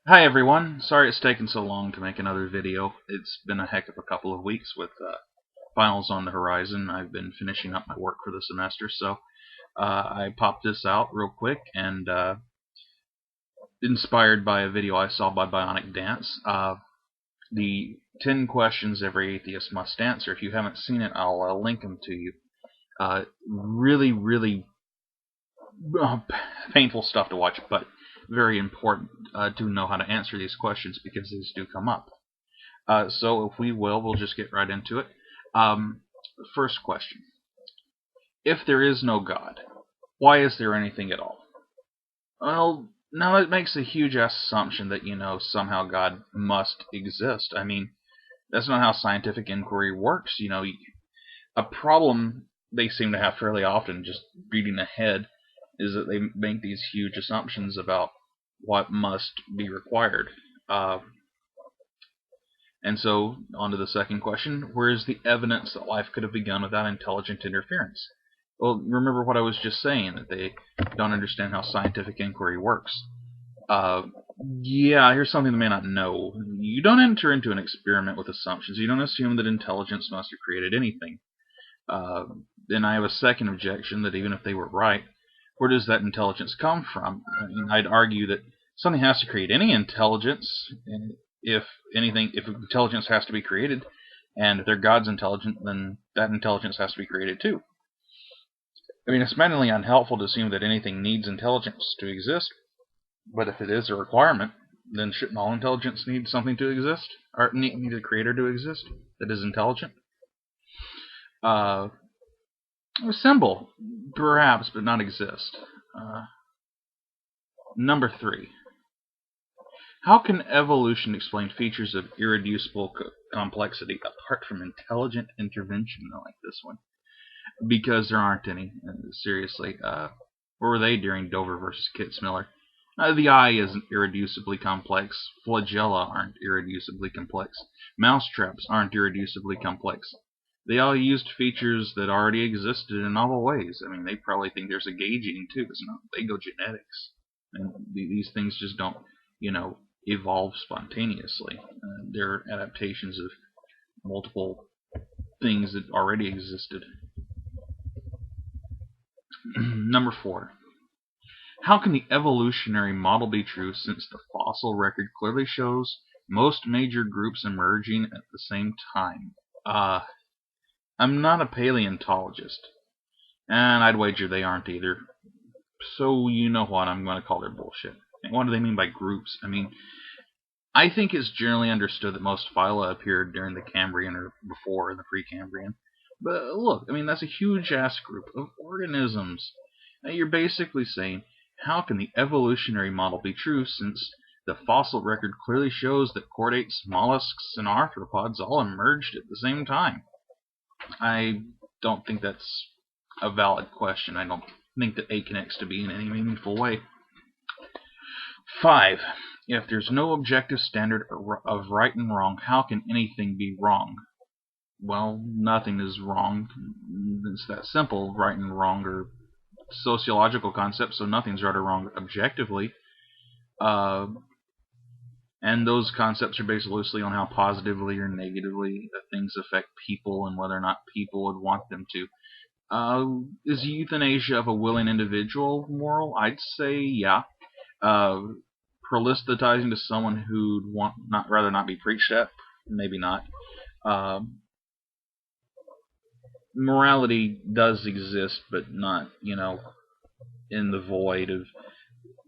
Hi everyone, sorry it's taken so long to make another video. It's been a heck of a couple of weeks with finals on the horizon. I've been finishing up my work for the semester, so I popped this out real quick and inspired by a video I saw by Bionic Dance. The 10 questions every atheist must answer. If you haven't seen it, I'll link them to you. Really painful stuff to watch, but very important to know how to answer these questions because these do come up. So if we'll just get right into it. First question. If there is no God, why is there anything at all? Well, now that makes a huge assumption that, somehow God must exist. I mean, that's not how scientific inquiry works. A problem they seem to have fairly often, just reading ahead, is that they make these huge assumptions about what must be required. And so, on to the second question, where is the evidence that life could have begun without intelligent interference? Well, remember what I was just saying, that they don't understand how scientific inquiry works. Yeah, here's something they may not know. You don't enter into an experiment with assumptions. You don't assume that intelligence must have created anything. Then I have a second objection, that even if they were right, where does that intelligence come from? I mean, I'd argue that something has to create any intelligence. If intelligence has to be created, and if they're God's intelligence, then that intelligence has to be created too. I mean, it's mentally unhelpful to assume that anything needs intelligence to exist, but if it is a requirement, then shouldn't all intelligence need something to exist? Or need a creator to exist that is intelligent? A symbol, perhaps, but not exist. Number 3. How can evolution explain features of irreducible complexity apart from intelligent intervention? I like this one. Because there aren't any. Seriously. Where were they during Dover versus Kitzmiller? The eye isn't irreducibly complex. Flagella aren't irreducibly complex. Mousetraps aren't irreducibly complex. They all used features that already existed in novel ways. I mean, they probably think there's a gay gene too. It's not phagogenetics. And these things just don't, evolve spontaneously. They're adaptations of multiple things that already existed. Number 4. How can the evolutionary model be true since the fossil record clearly shows most major groups emerging at the same time? I'm not a paleontologist, and I'd wager they aren't either. So you know what, I'm going to call their bullshit. And what do they mean by groups? I mean, I think it's generally understood that most phyla appeared during the Cambrian or before the Precambrian. But look, I mean, that's a huge-ass group of organisms. Now you're basically saying, how can the evolutionary model be true since the fossil record clearly shows that chordates, mollusks, and arthropods all emerged at the same time? I don't think that's a valid question. I don't think that A connects to B in any meaningful way. 5. If there's no objective standard of right and wrong, how can anything be wrong? Well, nothing is wrong. It's that simple. Right and wrong are sociological concepts, so nothing's right or wrong objectively. And those concepts are based loosely on how positively or negatively things affect people and whether or not people would want them to. Is euthanasia of a willing individual moral? I'd say yeah. Proselytizing to someone who'd rather not be preached at? Maybe not. Morality does exist, but not, in the void of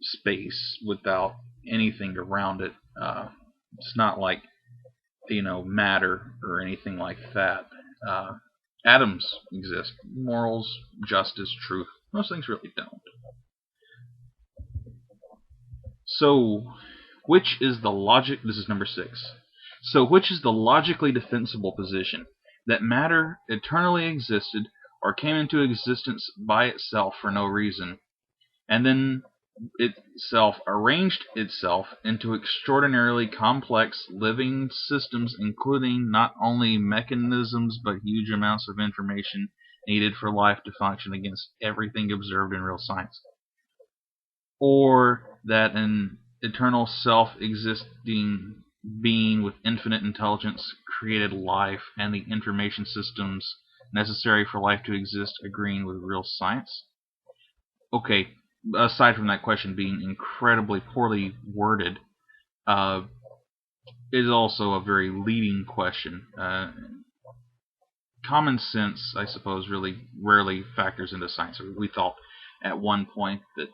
space without anything around it. It's not like, matter or anything like that. Atoms exist. Morals, justice, truth. Most things really don't. So, which is the logic? This is number 6. So, which is the logically defensible position? That matter eternally existed or came into existence by itself for no reason, and then itself arranged itself into extraordinarily complex living systems, including not only mechanisms but huge amounts of information needed for life to function against everything observed in real science. Or that an eternal self-existing being with infinite intelligence created life and the information systems necessary for life to exist, agreeing with real science? Okay, aside from that question being incredibly poorly worded, it is also a very leading question. Common sense, I suppose, really rarely factors into science. We thought at one point that,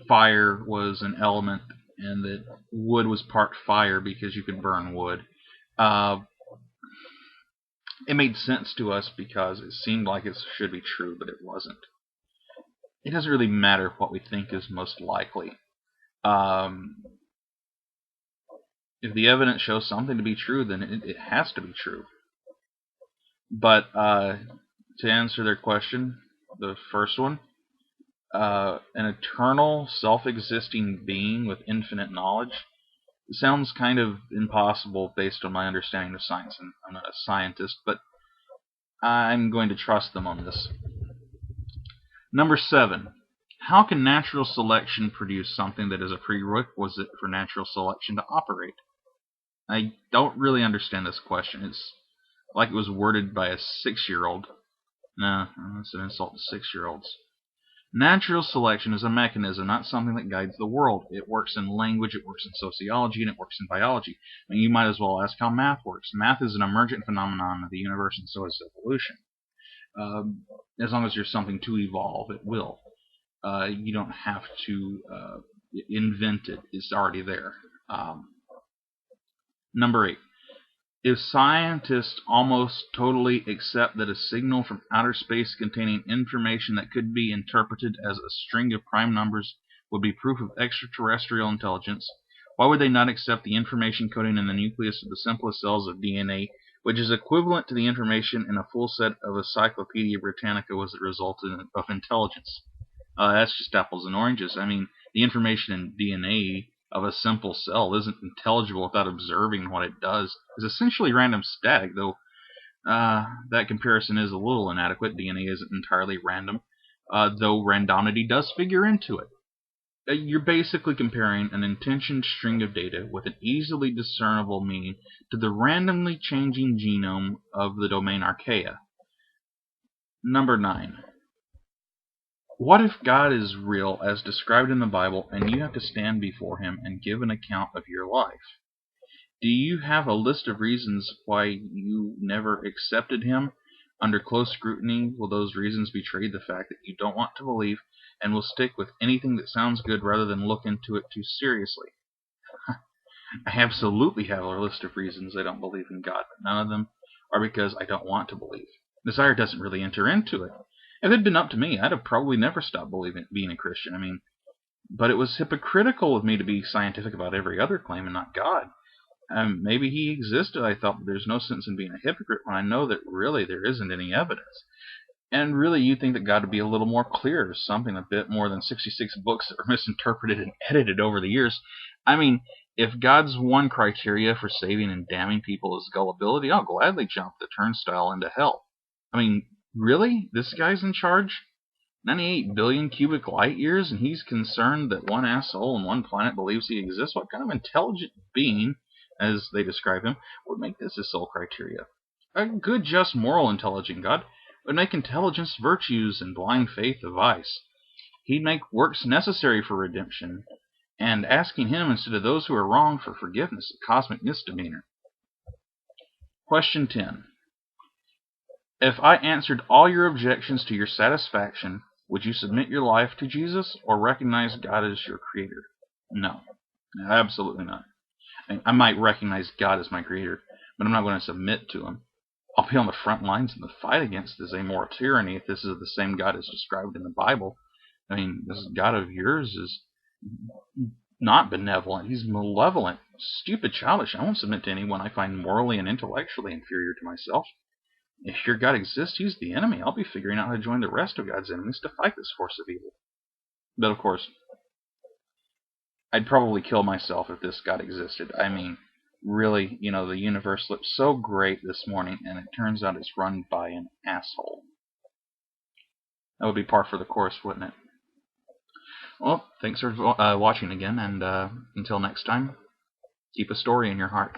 fire was an element and that wood was part fire because you could burn wood. It made sense to us because it seemed like it should be true, but it wasn't. It doesn't really matter what we think is most likely. If the evidence shows something to be true, then it has to be true. But to answer their question, the first one, an eternal, self-existing being with infinite knowledge, it sounds kind of impossible based on my understanding of science, and I'm not a scientist, but I'm going to trust them on this. Number 7. How can natural selection produce something that is a prerequisite for natural selection to operate? I don't really understand this question. It's like it was worded by a 6-year-old. Nah, that's an insult to 6-year-olds. Natural selection is a mechanism, not something that guides the world. It works in language, it works in sociology, and it works in biology. I mean, you might as well ask how math works. Math is an emergent phenomenon of the universe, and so is evolution. As long as there's something to evolve, it will. You don't have to invent it. It's already there. Number 8. If scientists almost totally accept that a signal from outer space containing information that could be interpreted as a string of prime numbers would be proof of extraterrestrial intelligence, why would they not accept the information coding in the nucleus of the simplest cells of DNA, which is equivalent to the information in a full set of Encyclopedia Britannica, was the result of intelligence? That's just apples and oranges. I mean, the information in DNA of a simple cell isn't intelligible without observing what it does. It's essentially random static, though that comparison is a little inadequate. DNA isn't entirely random, though randomity does figure into it. You're basically comparing an intentioned string of data with an easily discernible meaning to the randomly changing genome of the domain archaea. Number 9. What if God is real as described in the Bible and you have to stand before him and give an account of your life? Do you have a list of reasons why you never accepted him? Under close scrutiny, will those reasons betray the fact that you don't want to believe and will stick with anything that sounds good rather than look into it too seriously? I absolutely have a list of reasons I don't believe in God, but none of them are because I don't want to believe. Desire doesn't really enter into it. If it had been up to me, I'd have probably never stopped being a Christian. I mean, but it was hypocritical of me to be scientific about every other claim and not God. Maybe he existed, I thought, but there's no sense in being a hypocrite when I know that really there isn't any evidence. And really, you'd think that God would be a little more clear, something a bit more than 66 books that were misinterpreted and edited over the years. I mean, if God's one criteria for saving and damning people is gullibility, I'll gladly jump the turnstile into hell. I mean, really? This guy's in charge? 98 billion cubic light years, and he's concerned that one asshole on one planet believes he exists? What kind of intelligent being, as they describe him, would make this his sole criteria? A good, just, moral, intelligent God would make intelligence virtues and blind faith a vice. He'd make works necessary for redemption, and asking him instead of those who are wrong for forgiveness a cosmic misdemeanor. Question 10. If I answered all your objections to your satisfaction, would you submit your life to Jesus or recognize God as your creator? No, absolutely not. I might recognize God as my creator, but I'm not going to submit to him. I'll be on the front lines in the fight against this amoral tyranny if this is the same God as described in the Bible. I mean, this God of yours is not benevolent. He's malevolent, stupid, childish. I won't submit to anyone I find morally and intellectually inferior to myself. If your God exists, he's the enemy. I'll be figuring out how to join the rest of God's enemies to fight this force of evil. But of course, I'd probably kill myself if this God existed. I mean, really, the universe looked so great this morning, and it turns out it's run by an asshole. That would be par for the course, wouldn't it? Well, thanks for watching again, and until next time, keep a story in your heart.